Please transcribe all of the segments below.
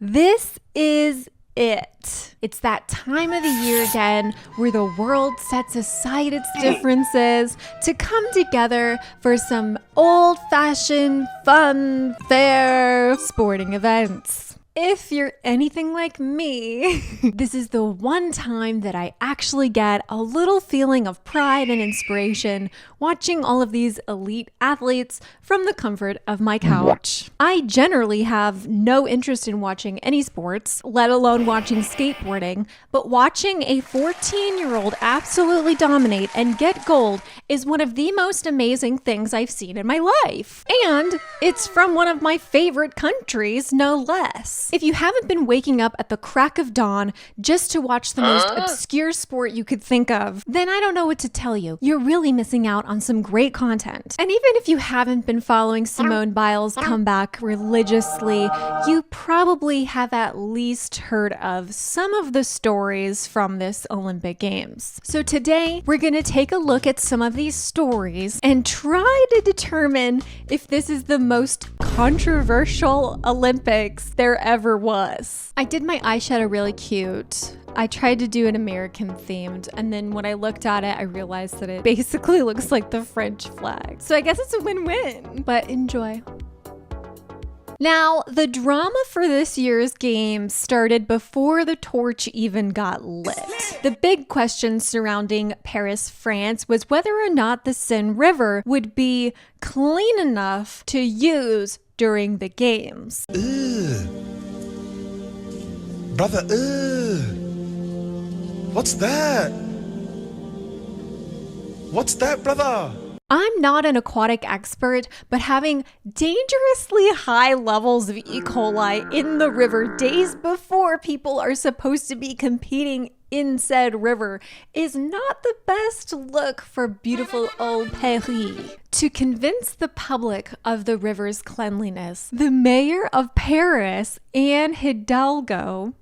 This is it. It's that time of the year again where the world sets aside its differences to come together for some old-fashioned, fun, fair sporting events. If you're anything like me, this is the one time that I actually get a little feeling of pride and inspiration watching all of these elite athletes from the comfort of my couch. I generally have no interest in watching any sports, let alone watching skateboarding, but watching a 14-year-old absolutely dominate and get gold is one of the most amazing things I've seen in my life. And it's from one of my favorite countries, no less. If you haven't been waking up at the crack of dawn just to watch the most obscure sport you could think of, then I don't know what to tell you. You're really missing out on some great content. And even if you haven't been following Simone Biles' comeback religiously, you probably have at least heard of some of the stories from this Olympic Games. So today, we're going to take a look at some of these stories and try to determine if this is the most controversial Olympics there ever was. I did my eyeshadow really cute. I tried to do an American themed, and then when I looked at it, I realized that it basically looks like the French flag. So I guess it's a win-win, but enjoy. Now, the drama for this year's games started before the torch even got lit. The big question surrounding Paris, France was whether or not the Seine River would be clean enough to use during the games. Brother, what's that? What's that, brother? I'm not an aquatic expert, but having dangerously high levels of E. coli in the river days before people are supposed to be competing in said river is not the best look for beautiful old Paris. To convince the public of the river's cleanliness, the mayor of Paris, Anne Hidalgo,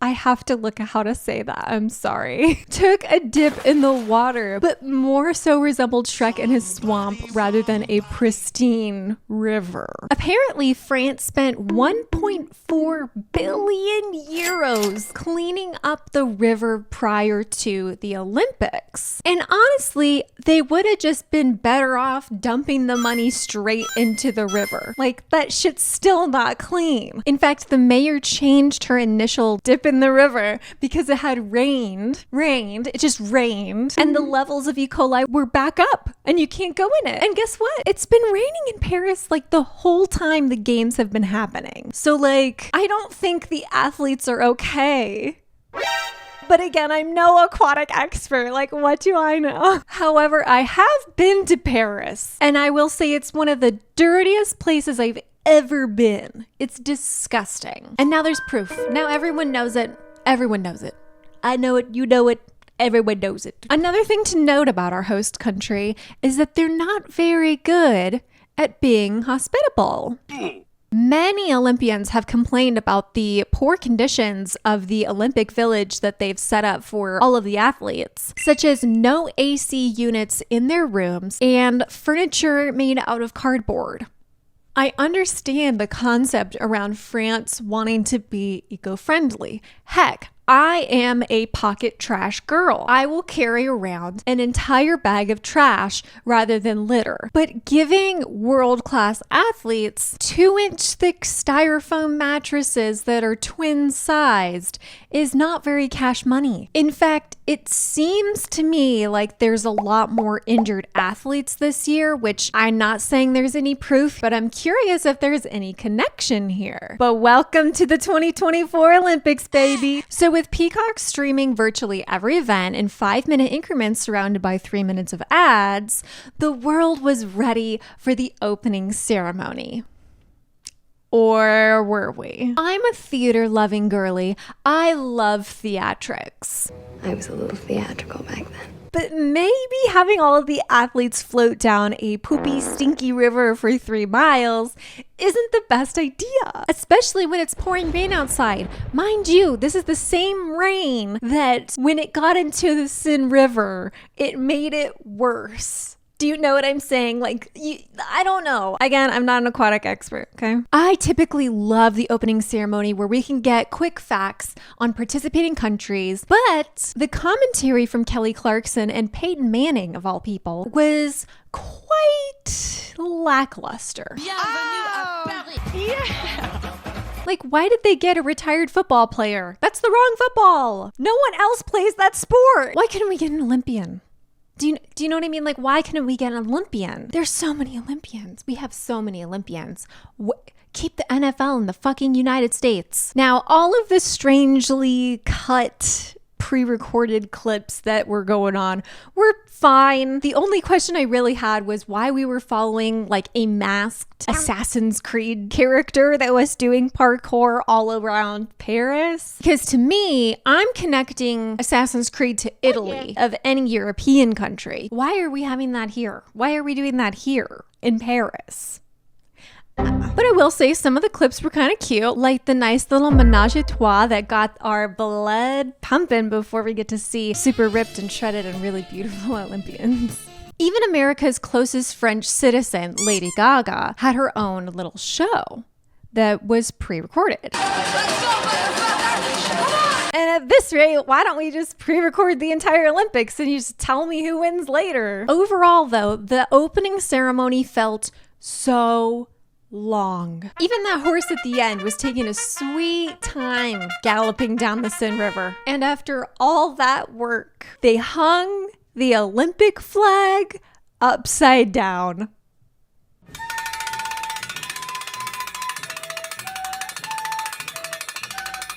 I have to look at how to say that, I'm sorry, took a dip in the water, but more so resembled Shrek in his swamp rather than a pristine river. Apparently, France spent 1.4 billion euros cleaning up the river prior to the Olympics. And honestly, they would have just been better off dumping the money straight into the river. Like, that shit's still not clean. In fact, the mayor changed her initial dip in the river because it had rained, it just rained, and the levels of E. coli were back up and you can't go in it. And guess what? It's been raining in Paris like the whole time the games have been happening. So like, I don't think the athletes are okay. But again, I'm no aquatic expert. Like, what do I know? However, I have been to Paris, and I will say it's one of the dirtiest places I've ever been. It's disgusting. And now there's proof. Now everyone knows it. Everyone knows it. I know it. You know it. Everyone knows it. Another thing to note about our host country is that they're not very good at being hospitable. Many Olympians have complained about the poor conditions of the Olympic Village that they've set up for all of the athletes, such as no AC units in their rooms and furniture made out of cardboard. I understand the concept around France wanting to be eco-friendly. Heck, I am a pocket trash girl. I will carry around an entire bag of trash rather than litter. But giving world-class athletes 2-inch thick styrofoam mattresses that are twin-sized is not very cash money. In fact, it seems to me like there's a lot more injured athletes this year, which I'm not saying there's any proof, but I'm curious if there's any connection here. But welcome to the 2024 Olympics, baby. So with Peacock streaming virtually every event in 5-minute increments surrounded by 3 minutes of ads, the world was ready for the opening ceremony. Or were we? I'm a theater-loving girly. I love theatrics. I was a little theatrical back then. But maybe having all of the athletes float down a poopy, stinky river for 3 miles isn't the best idea, especially when it's pouring rain outside. Mind you, this is the same rain that when it got into the Seine River, it made it worse. Do you know what I'm saying? Like, I don't know. Again, I'm not an aquatic expert, okay? I typically love the opening ceremony where we can get quick facts on participating countries, but the commentary from Kelly Clarkson and Peyton Manning, of all people, was quite lackluster. Like, why did they get a retired football player? That's the wrong football. No one else plays that sport. Why couldn't we get an Olympian? Do you know what I mean? Like, why couldn't we get an Olympian? There's so many Olympians. We have so many Olympians. Keep the NFL in the fucking United States. Now, all of the strangely cut pre-recorded clips that were going on were fine. The only question I really had was why we were following like a masked Assassin's Creed character that was doing parkour all around Paris. Because to me, I'm connecting Assassin's Creed to Italy of any European country. Why are we having that here? Why are we doing that here in Paris? But I will say some of the clips were kind of cute, like the nice little menage a trois that got our blood pumping before we get to see super ripped and shredded and really beautiful Olympians. Even America's closest French citizen, Lady Gaga, had her own little show that was pre-recorded. And at this rate, why don't we just pre-record the entire Olympics and you just tell me who wins later? Overall, though, the opening ceremony felt so long. Even that horse at the end was taking a sweet time galloping down the Seine River. And after all that work, they hung the Olympic flag upside down.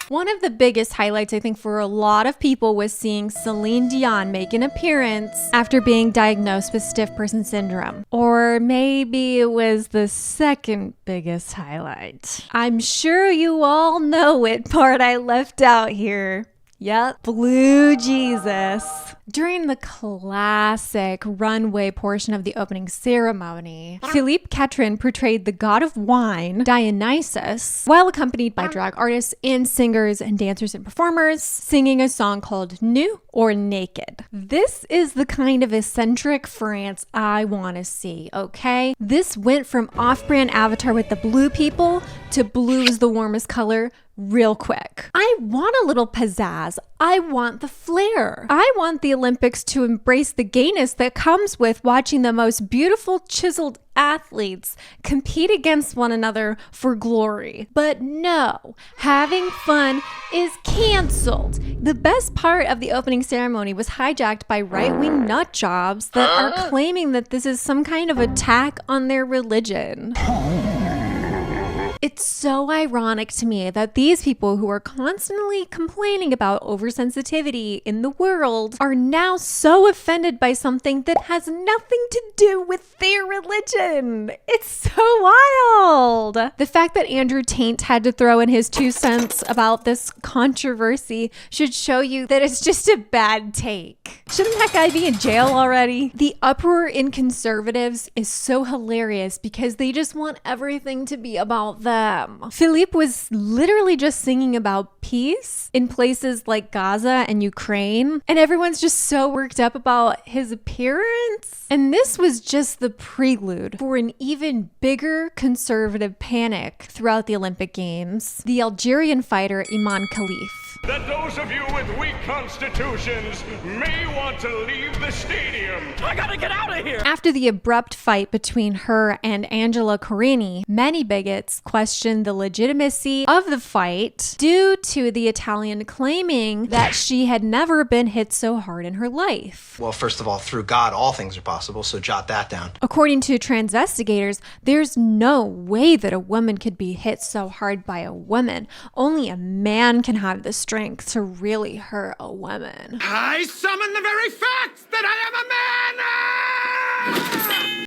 One of the biggest highlights, I think, for a lot of people was seeing Celine Dion make an appearance after being diagnosed with stiff person syndrome. Or maybe it was the second biggest highlight. I'm sure you all know what part I left out here. Yep, Blue Jesus. During the classic runway portion of the opening ceremony, Philippe Catherine portrayed the god of wine, Dionysus, while accompanied by drag artists and singers and dancers and performers, singing a song called Nu or Naked. This is the kind of eccentric France I want to see, okay? This went from off-brand Avatar with the blue people to blue is the warmest color real quick. I want a little pizzazz. I want the flair. I want the Olympics to embrace the gayness that comes with watching the most beautiful chiseled athletes compete against one another for glory. But no, having fun is canceled. The best part of the opening ceremony was hijacked by right-wing nut jobs that are claiming that this is some kind of attack on their religion. It's so ironic to me that these people who are constantly complaining about oversensitivity in the world are now so offended by something that has nothing to do with their religion. It's so wild. The fact that Andrew Tate had to throw in his 2 cents about this controversy should show you that it's just a bad take. Shouldn't that guy be in jail already? The uproar in conservatives is so hilarious because they just want everything to be about them. Philippe was literally just singing about peace in places like Gaza and Ukraine, and everyone's just so worked up about his appearance. And this was just the prelude for an even bigger conservative panic throughout the Olympic Games. The Algerian fighter Imane Khelif. That those of you with weak constitutions may want to leave the stadium. I gotta get out of here! After the abrupt fight between her and Angela Corini, many bigots questioned the legitimacy of the fight due to the Italian claiming that she had never been hit so hard in her life. Well, first of all, through God, all things are possible, so jot that down. According to tranvestigators, there's no way that a woman could be hit so hard by a woman. Only a man can have the strength to really hurt a woman. I summon the very fact that I am a man!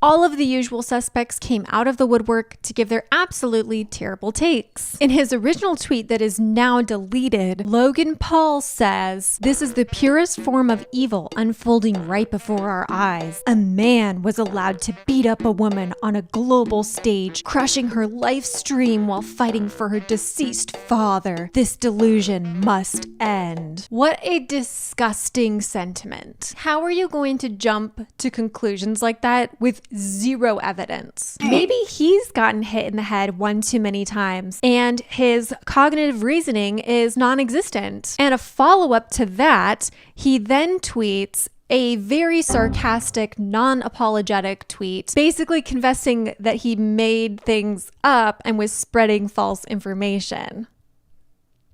all of the usual suspects came out of the woodwork to give their absolutely terrible takes. In his original tweet that is now deleted, Logan Paul says, "This is the purest form of evil unfolding right before our eyes. A man was allowed to beat up a woman on a global stage, crushing her life stream while fighting for her deceased father. This delusion must end." What a disgusting sentiment. How are you going to jump to conclusions like that with zero evidence? Maybe he's gotten hit in the head one too many times and his cognitive reasoning is non-existent. And a follow-up to that, he then tweets a very sarcastic, non-apologetic tweet, basically confessing that he made things up and was spreading false information.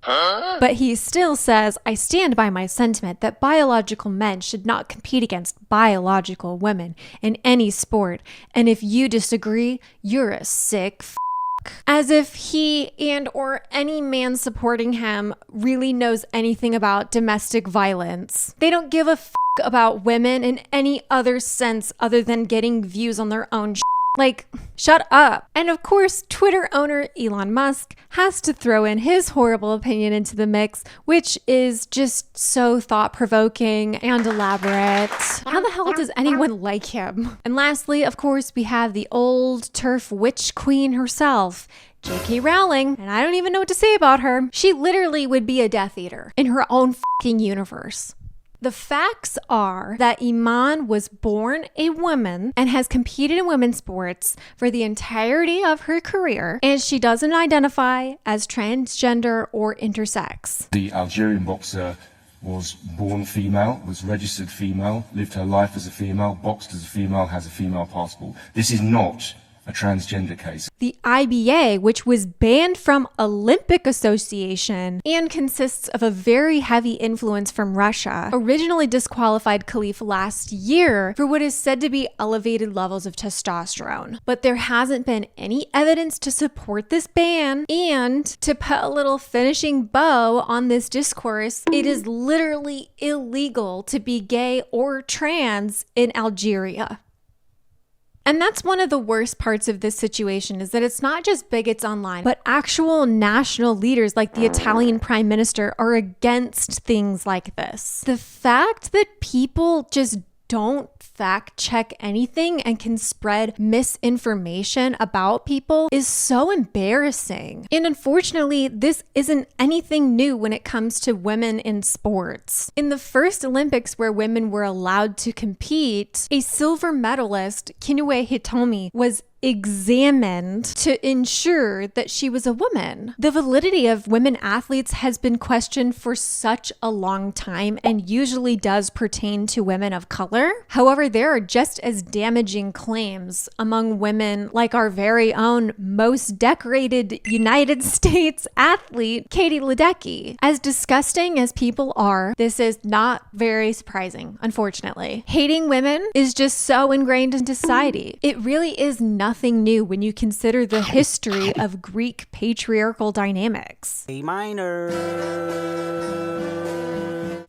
But he still says, "I stand by my sentiment that biological men should not compete against biological women in any sport. And if you disagree, you're a sick f***." As if he and or any man supporting him really knows anything about domestic violence. They don't give a f*** about women in any other sense other than getting views on their own shit. Like, shut up. And of course, Twitter owner Elon Musk has to throw in his horrible opinion into the mix, which is just so thought-provoking and elaborate. How the hell does anyone like him? And lastly, of course, we have the old turf witch queen herself, J.K. Rowling, and I don't even know what to say about her. She literally would be a Death Eater in her own fucking universe. The facts are that Imane was born a woman and has competed in women's sports for the entirety of her career, and she doesn't identify as transgender or intersex. The Algerian boxer was born female, was registered female, lived her life as a female, boxed as a female, has a female passport. This is not a transgender case. The IBA, which was banned from Olympic Association and consists of a very heavy influence from Russia, originally disqualified Khelif last year for what is said to be elevated levels of testosterone. But there hasn't been any evidence to support this ban, and to put a little finishing bow on this discourse, it is literally illegal to be gay or trans in Algeria. And that's one of the worst parts of this situation, is that it's not just bigots online, but actual national leaders like the Italian prime minister are against things like this. The fact that people just don't fact check anything and can spread misinformation about people is so embarrassing. And unfortunately, this isn't anything new when it comes to women in sports. In the first Olympics where women were allowed to compete, a silver medalist, Kinue Hitomi, was examined to ensure that she was a woman. The validity of women athletes has been questioned for such a long time and usually does pertain to women of color. However, there are just as damaging claims among women like our very own most decorated United States athlete, Katie Ledecky. As disgusting as people are, this is not very surprising, unfortunately. Hating women is just so ingrained in society. It really is nothing new when you consider the history of Greek patriarchal dynamics. A minor.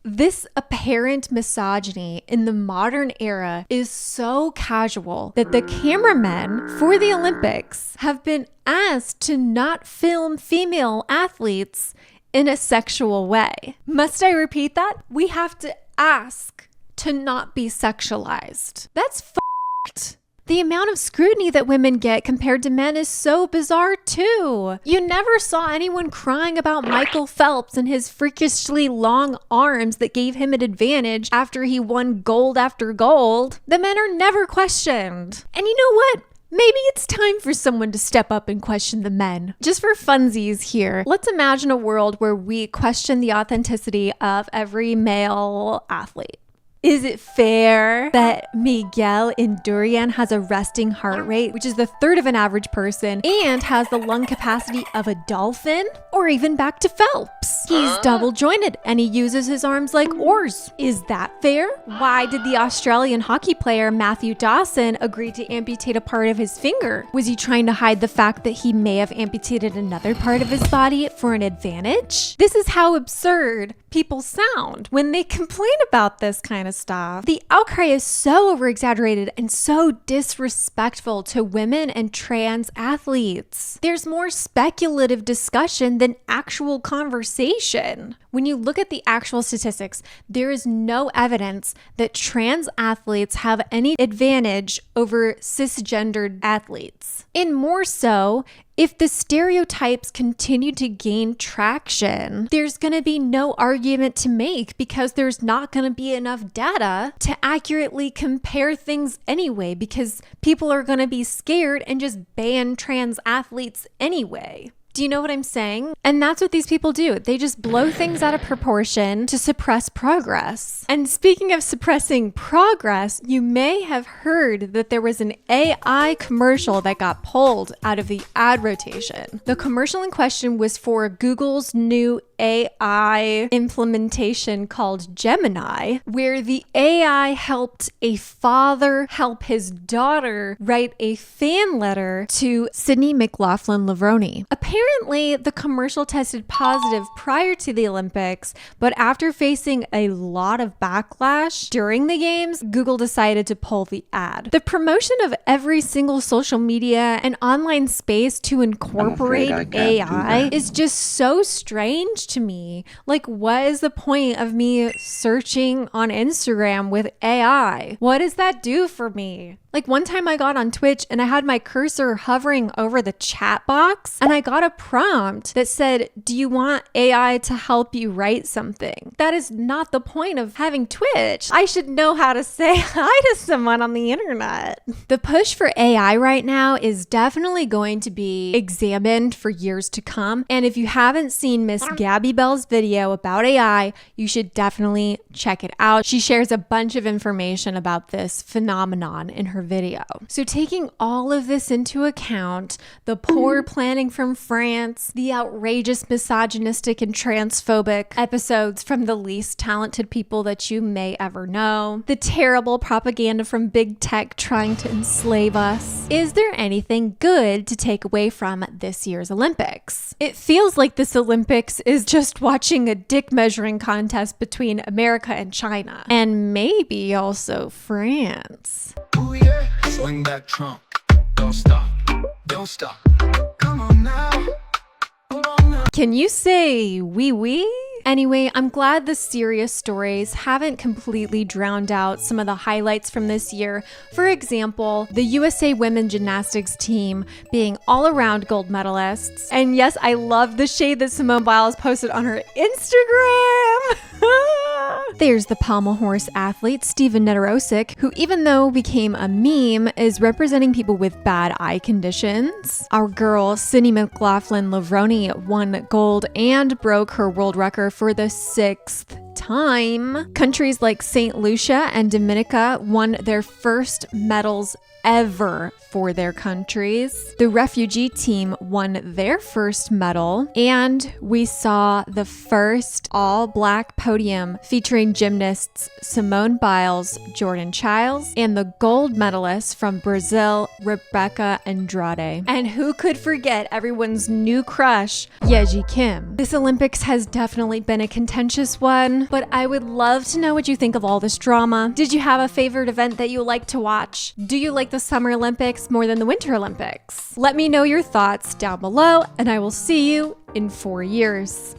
This apparent misogyny in the modern era is so casual that the cameramen for the Olympics have been asked to not film female athletes in a sexual way. Must I repeat that? We have to ask to not be sexualized. That's f***ed. The amount of scrutiny that women get compared to men is so bizarre too. You never saw anyone crying about Michael Phelps and his freakishly long arms that gave him an advantage after he won gold after gold. The men are never questioned. And you know what? Maybe it's time for someone to step up and question the men. Just for funsies here, let's imagine a world where we question the authenticity of every male athlete. Is it fair that Miguel Indurain has a resting heart rate, which is the third of an average person, and has the lung capacity of a dolphin? Or even back to Phelps. He's double jointed and he uses his arms like oars. Is that fair? Why did the Australian hockey player Matthew Dawson agree to amputate a part of his finger? Was he trying to hide the fact that he may have amputated another part of his body for an advantage? This is how absurd people sound when they complain about this kind of of stuff. The outcry is so over-exaggerated and so disrespectful to women and trans athletes. There's more speculative discussion than actual conversation. When you look at the actual statistics, there is no evidence that trans athletes have any advantage over cisgendered athletes. And more so, if the stereotypes continue to gain traction, there's going to be no argument to make because there's not going to be enough data to accurately compare things anyway, because people are going to be scared and just ban trans athletes anyway. Do you know what I'm saying? And that's what these people do. They just blow things out of proportion to suppress progress. And speaking of suppressing progress, you may have heard that there was an AI commercial that got pulled out of the ad rotation. The commercial in question was for Google's new AI implementation called Gemini, where the AI helped a father help his daughter write a fan letter to Sydney McLaughlin-Levrone. Apparently, the commercial tested positive prior to the Olympics, but after facing a lot of backlash during the games, Google decided to pull the ad. The promotion of every single social media and online space to incorporate AI is just so strange to me. Like, what is the point of me searching on Instagram with AI? What does that do for me? Like, one time I got on Twitch and I had my cursor hovering over the chat box and I got a prompt that said, "Do you want AI to help you write something?" That is not the point of having Twitch. I should know how to say hi to someone on the internet. The push for AI right now is definitely going to be examined for years to come. And if you haven't seen Miss Gabby Bell's video about AI, you should definitely check it out. She shares a bunch of information about this phenomenon in her video. So taking all of this into account, the poor planning from France, the outrageous misogynistic and transphobic episodes from the least talented people that you may ever know, the terrible propaganda from big tech trying to enslave us, is there anything good to take away from this year's Olympics? It feels like this Olympics is just watching a dick measuring contest between America and China, and maybe also France. Ooh, yeah. Swing that trunk. Don't stop. Don't stop. Come on now. Hold on now. Can you say wee wee? Anyway, I'm glad the serious stories haven't completely drowned out some of the highlights from this year. For example, the USA women gymnastics team being all around gold medalists. And yes, I love the shade that Simone Biles posted on her Instagram. There's the pommel horse athlete Steven Nedorosik, who even though became a meme, is representing people with bad eye conditions. Our girl Sydney McLaughlin-Levrone won gold and broke her world record for the 6th time. Countries like St. Lucia and Dominica won their first medals ever for their countries. The refugee team won their first medal, and we saw the first all-black podium featuring gymnasts Simone Biles, Jordan Childs, and the gold medalist from Brazil, Rebecca Andrade. And who could forget everyone's new crush, Yeji Kim? This Olympics has definitely been a contentious one, but I would love to know what you think of all this drama. Did you have a favorite event that you like to watch? Do you like the Summer Olympics more than the Winter Olympics? Let me know your thoughts down below, and I will see you in 4 years.